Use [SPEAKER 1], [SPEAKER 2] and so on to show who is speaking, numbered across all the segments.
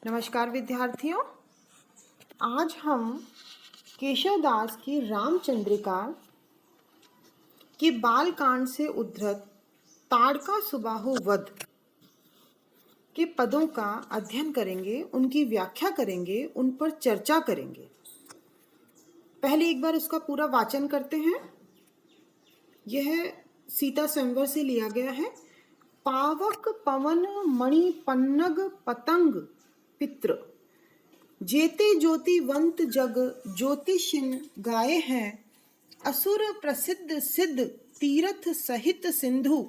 [SPEAKER 1] नमस्कार विद्यार्थियों, आज हम केशवदास की रामचंद्रिका की बालकांड से उद्धृत ताड़का सुबाहु वध के पदों का अध्ययन करेंगे, उनकी व्याख्या करेंगे, उन पर चर्चा करेंगे। पहले एक बार उसका पूरा वाचन करते हैं। यह सीता स्वयंवर से लिया गया है। पावक पवन मणि पन्नग पतंग पित्र जेते ज्योतिवंत जग ज्योतिषिन गाये हैं। असुर प्रसिद्ध सिद्ध तीरथ सहित सिंधु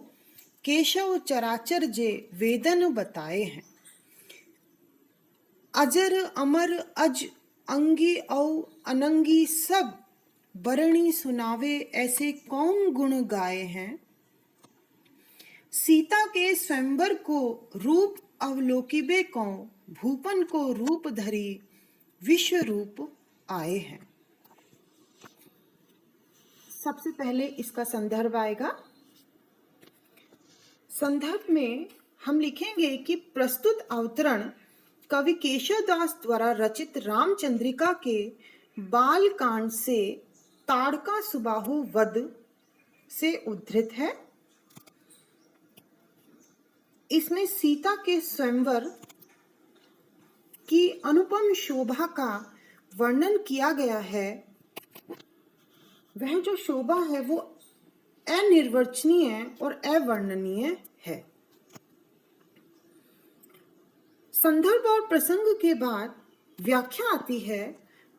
[SPEAKER 1] केशव चराचर जे वेदन बताए हैं। अजर अमर अज अंगी औ अनंगी सब बरणी सुनावे ऐसे कौन गुण गाए हैं। सीता के स्वयंवर को रूप अवलोकिबे को भूपन को रूप धरी विश्व रूप आए हैं। सबसे पहले इसका संदर्भ आएगा। संदर्भ में हम लिखेंगे कि प्रस्तुत अवतरण कवि केशवदास द्वारा रचित रामचंद्रिका के बालकांड से ताड़का सुबाहु वध से उद्धृत है। इसमें सीता के स्वयंवर की अनुपम शोभा का वर्णन किया गया है। वह जो शोभा है वो अनिर्वचनीय और अवर्णनीय है। संदर्भ और प्रसंग के बाद व्याख्या आती है।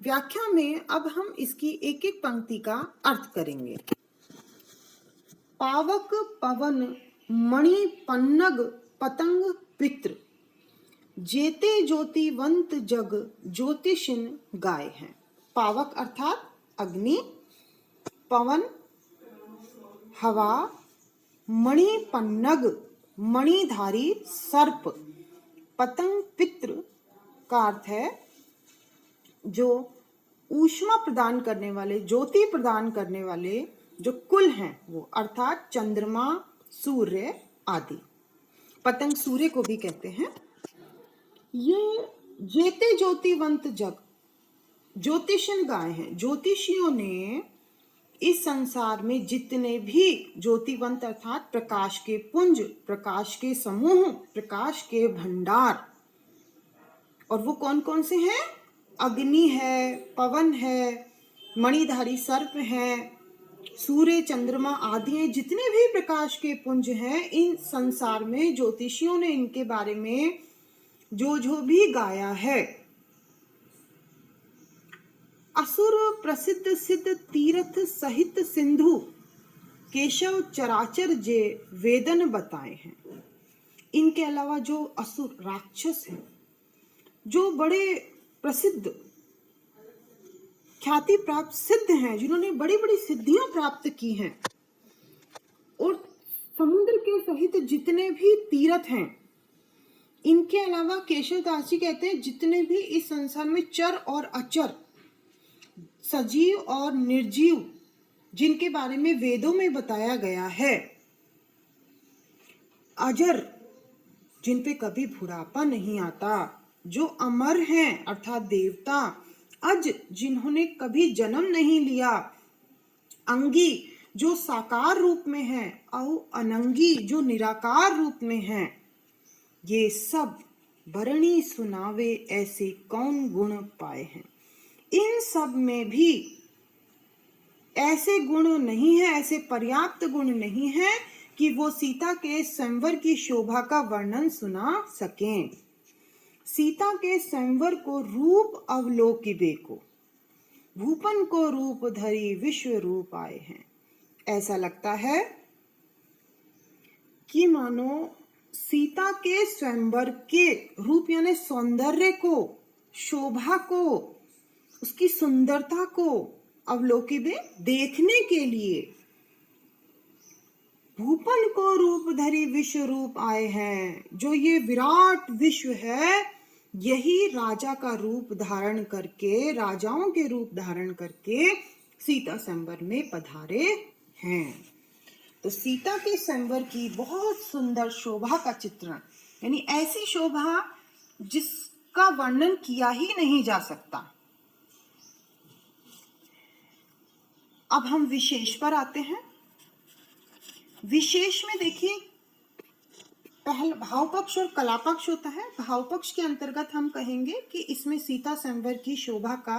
[SPEAKER 1] व्याख्या में अब हम इसकी एक एक पंक्ति का अर्थ करेंगे। पावक पवन मणि पन्नग पतंग पित्र जेते ज्योतिवंत जग ज्योतिषिन गाय हैं। पावक अर्थात अग्नि, पवन हवा, मणि पन्नग मणिधारी सर्प, पतंग पित्र का अर्थ है जो ऊष्मा प्रदान करने वाले, ज्योति प्रदान करने वाले जो कुल हैं वो, अर्थात चंद्रमा, सूर्य आदि। पतंग सूर्य को भी कहते हैं। ये जेते ज्योतिवंत जग ज्योतिषिन गाय हैं। ज्योतिषियों ने इस संसार में जितने भी ज्योतिवंत अर्थात प्रकाश के पुंज, प्रकाश के समूह, प्रकाश के भंडार, और वो कौन कौन से हैं? अग्नि है, पवन है, मणिधारी सर्प है, सूर्य, चंद्रमा आदि हैं। जितने भी प्रकाश के पुंज हैं, इन संसार में ज्योतिषियों ने इनके बारे में जो भी गाया है। असुर प्रसिद्ध सिद्ध तीर्थ सहित सिंधु केशव चराचर जे वेदन बताए हैं। इनके अलावा जो असुर राक्षस हैं, जो बड़े प्रसिद्ध ख्याति प्राप्त सिद्ध हैं, जिन्होंने बड़ी बड़ी सिद्धियां प्राप्त की हैं, और समुद्र के सहित जितने भी तीर्थ हैं, इनके अलावा केशवदास जी कहते हैं जितने भी इस संसार में चर और अचर, सजीव और निर्जीव, जिनके बारे में वेदों में बताया गया है, अजर जिन पे कभी बुढ़ापा नहीं आता, जो अमर हैं अर्थात देवता, अज जिन्होंने कभी जन्म नहीं लिया, अंगी जो साकार रूप में है, और अनंगी जो निराकार रूप में है, ये सब बरणी सुनावे ऐसे कौन गुण पाए हैं। इन सब में भी ऐसे गुण नहीं है, ऐसे पर्याप्त गुण नहीं है कि वो सीता के स्वयंवर की शोभा का वर्णन सुना सकें। सीता के स्वयंवर को रूप अवलोकिबे को भूपन को रूप धरी विश्व रूप आए हैं। ऐसा लगता है कि मानो सीता के स्वयंवर के रूप यानी सौंदर्य को, शोभा को, उसकी सुंदरता को अवलोकिबे देखने के लिए भूपन को रूप धरी विश्व रूप आए हैं। जो ये विराट विश्व है, यही राजा का रूप धारण करके, राजाओं के रूप धारण करके सीता स्वयंवर में पधारे हैं। तो सीता के स्वयंवर की बहुत सुंदर शोभा का चित्रण, यानी ऐसी शोभा जिस का वर्णन किया ही नहीं जा सकता। अब हम विशेष पर आते हैं। विशेष में देखिए, पहला भाव पक्ष और कला पक्ष होता है। भाव पक्ष के अंतर्गत हम कहेंगे कि इसमें सीता स्वयंवर की शोभा का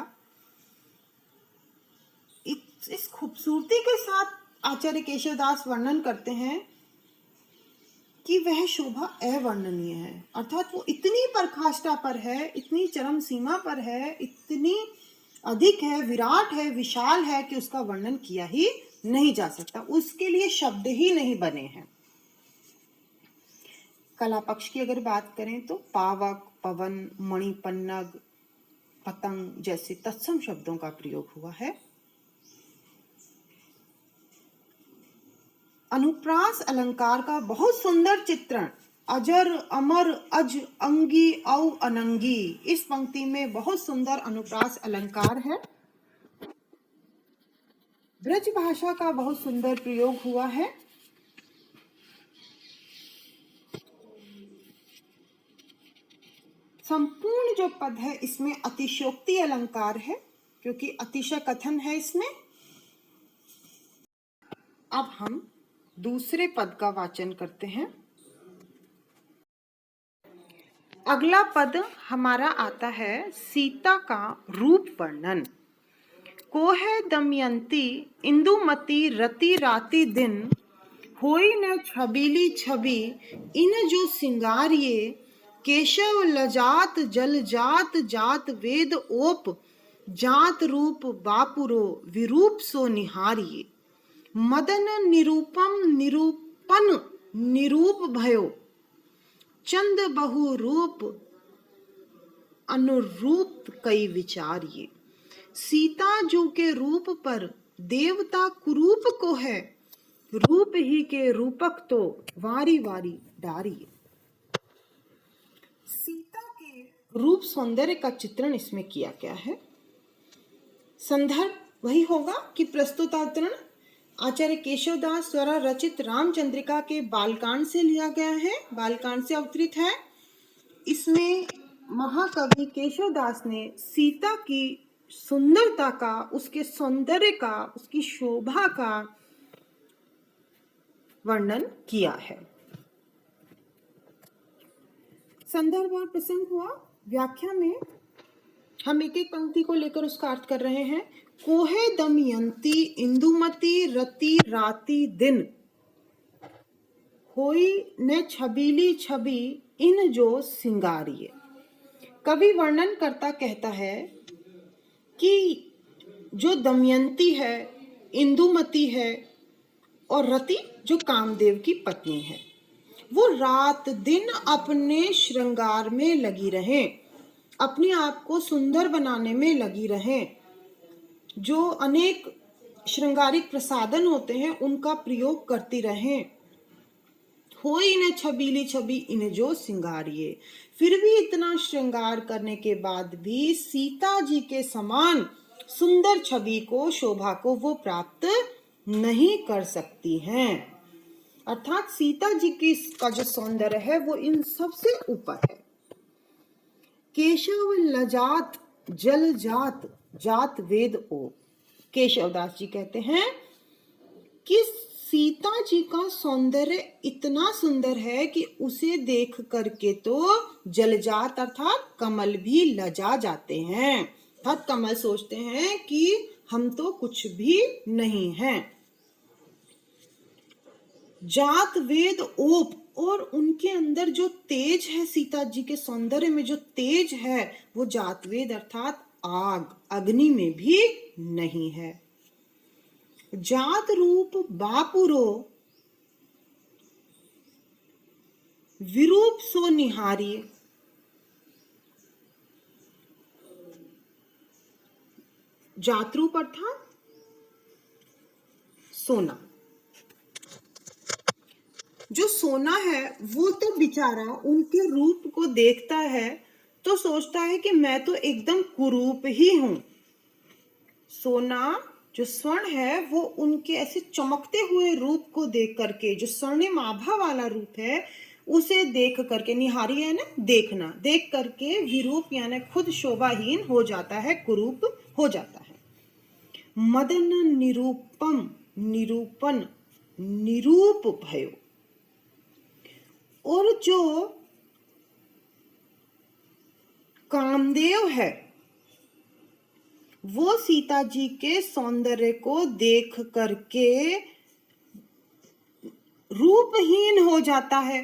[SPEAKER 1] इस खूबसूरती के साथ आचार्य केशवदास वर्णन करते हैं कि वह शोभा अवर्णनीय है, अर्थात वो इतनी पराकाष्ठा पर है, इतनी चरम सीमा पर है, इतनी अधिक है, विराट है, विशाल है कि उसका वर्णन किया ही नहीं जा सकता, उसके लिए शब्द ही नहीं बने हैं। कला पक्ष की अगर बात करें तो पावक, पवन, मणि, पन्नग, पतंग जैसे तत्सम शब्दों का प्रयोग हुआ है। अनुप्रास अलंकार का बहुत सुंदर चित्रण, अजर, अमर, अज, अंगी, औ, अनंगी, इस पंक्ति में बहुत सुंदर अनुप्रास अलंकार है। ब्रज भाषा का बहुत सुंदर प्रयोग हुआ है। संपूर्ण जो पद है इसमें अतिशयोक्ति अलंकार है, क्योंकि अतिशय कथन है इसमें। अब हम दूसरे पद का वाचन करते हैं। अगला पद हमारा आता है सीता का रूप वर्णन। को है दमयंती इंदुमती रति राति दिन, होई न छबीली छवि इन जो सिंगारिये, केशव लजात जल जात जात वेद ओप, जात रूप बापुरो विरूप सो निहारिये, मदन निरूपम निरूपन निरूप भयो, चंद बहु रूप अनुरूप कई विचारिये। सीता जो के रूप पर देवता कुरूप को है, रूप ही के रूपक तो वारी वारी डारिये। सीता के रूप सौंदर्य का चित्रण इसमें किया गया है। संदर्भ वही होगा कि प्रस्तुतावतरण आचार्य केशवदास द्वारा रचित रामचंद्रिका के बालकांड से लिया गया है, बालकांड से अवतरित है। इसमें महाकवि केशवदास ने सीता की सुंदरता का, उसके सौंदर्य का, उसकी शोभा का वर्णन किया है। संदर्भ और प्रसंग हुआ। व्याख्या में हम एक एक पंक्ति को लेकर उसका अर्थ कर रहे हैं। कोहे दमयंती इंदुमती रति राति दिन, होई न छबीली छवि इन जो सिंगारिये। कवि वर्णन करता कहता है कि जो दमयंती है, इंदुमती है और रति जो कामदेव की पत्नी है, वो रात दिन अपने श्रृंगार में लगी रहें, अपने आप को सुंदर बनाने में लगी रहें, जो अनेक श्रृंगारिक प्रसाधन होते हैं उनका प्रयोग करती रहें। होई न छबीली छवि इन जो सिंगारिये, फिर भी इतना श्रृंगार करने के बाद भी सीता जी के समान सुंदर छवि को, शोभा को वो प्राप्त नहीं कर सकती हैं। अर्थात सीता जी की का जो सौंदर्य है वो इन सबसे ऊपर है। केशव लजात जल जात जात वेद ओ, केशवदास जी कहते हैं कि सीता जी का सौंदर्य इतना सुंदर है कि उसे देख करके तो जलजात अर्थात कमल भी लजा जाते हैं, अर्थात कमल सोचते हैं कि हम तो कुछ भी नहीं हैं। जात वेद ओप, और उनके अंदर जो तेज है, सीता जी के सौंदर्य में जो तेज है वो जात वेद अर्थात आग, अग्नि में भी नहीं है। जात रूप बापुरो विरूप सो निहारिये। जात रूप अर्थात सोना, जो सोना है वो तो बेचारा उनके रूप को देखता है तो सोचता है कि मैं तो एकदम कुरूप ही हूं। सोना जो स्वर्ण है वो उनके ऐसे चमकते हुए रूप को देख करके, जो स्वर्णिम आभा वाला रूप है उसे देख करके, निहारी है ना देखना, देख करके विरूप यानी खुद शोभाहीन हो जाता है, कुरूप हो जाता है। मदन निरूपम, निरूपण, निरूप भयो। और जो कामदेव है वो सीता जी के सौंदर्य को देख करके रूपहीन हो जाता है।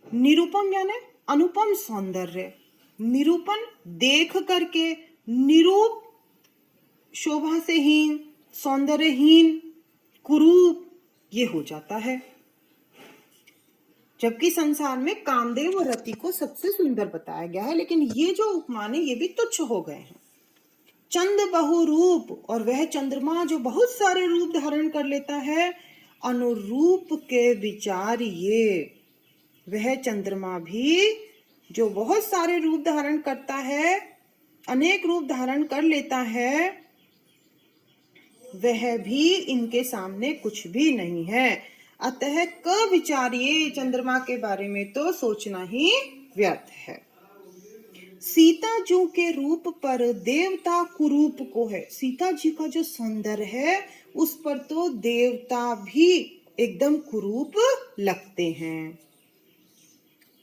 [SPEAKER 1] निरूपम यानी अनुपम सौंदर्य, निरूपण देख करके, निरूप शोभा से हीन, सौंदर्यहीन, कुरूप ये हो जाता है। जबकि संसार में कामदेव और रति को सबसे सुंदर बताया गया है, लेकिन ये जो उपमान है ये भी तुच्छ हो गए हैं। चंद बहुरूप, और वह चंद्रमा जो बहुत सारे रूप धारण कर लेता है, अनुरूप के विचारिए। वह चंद्रमा भी जो बहुत सारे रूप धारण करता है, अनेक रूप धारण कर लेता है, वह भी इनके सामने कुछ भी नहीं है। अतः क विचारिए, चंद्रमा के बारे में तो सोचना ही व्यर्थ है। सीता जी के रूप पर देवता कुरूप को है। सीता जी का जो सौंदर्य है उस पर तो देवता भी एकदम कुरूप लगते हैं।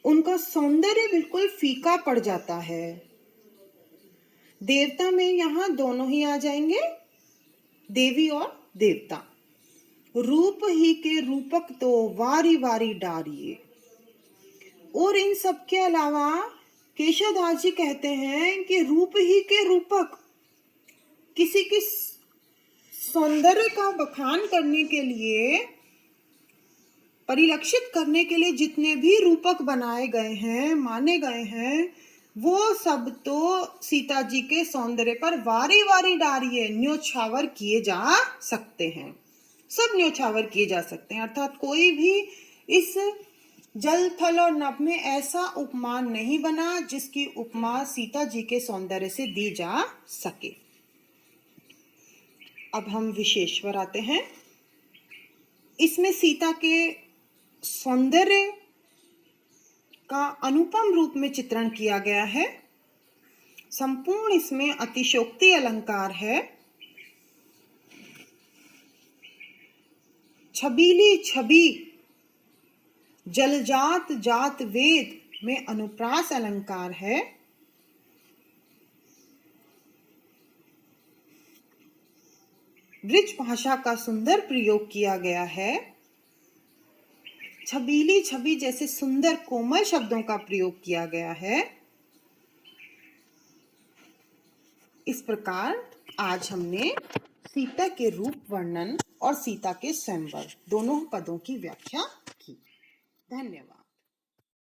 [SPEAKER 1] उनका सौंदर्य बिल्कुल फीका पड़ जाता है। देवता में यहाँ दोनों ही आ जाएंगे, देवी और देवता। रूप ही के रूपक तो वारी वारी डारिये। और इन सब के अलावा केशवदास जी कहते हैं कि रूप ही के रूपक, किसी की सौंदर्य का बखान करने के लिए, परिलक्षित करने के लिए जितने भी रूपक बनाए गए हैं, माने गए हैं, वो सब तो सीता जी के सौंदर्य पर वारी वारी डारिये न्योछावर किए जा सकते हैं। सब न्योछावर किए जा सकते हैं, अर्थात कोई भी इस जल थल और नभ में ऐसा उपमान नहीं बना जिसकी उपमा सीता जी के सौंदर्य से दी जा सके। अब हम विशेश्वर आते हैं। इसमें सीता के सौंदर्य का अनुपम रूप में चित्रण किया गया है। संपूर्ण इसमें अतिशोक्ति अलंकार है। छबीली छवि, जलजात जात वेद में अनुप्रास अलंकार है। ब्रिज भाषा का सुंदर प्रयोग किया गया है। छबीली छवि जैसे सुंदर कोमल शब्दों का प्रयोग किया गया है। इस प्रकार आज हमने सीता के रूप वर्णन और सीता के स्वयंवर दोनों पदों की व्याख्या की। धन्यवाद।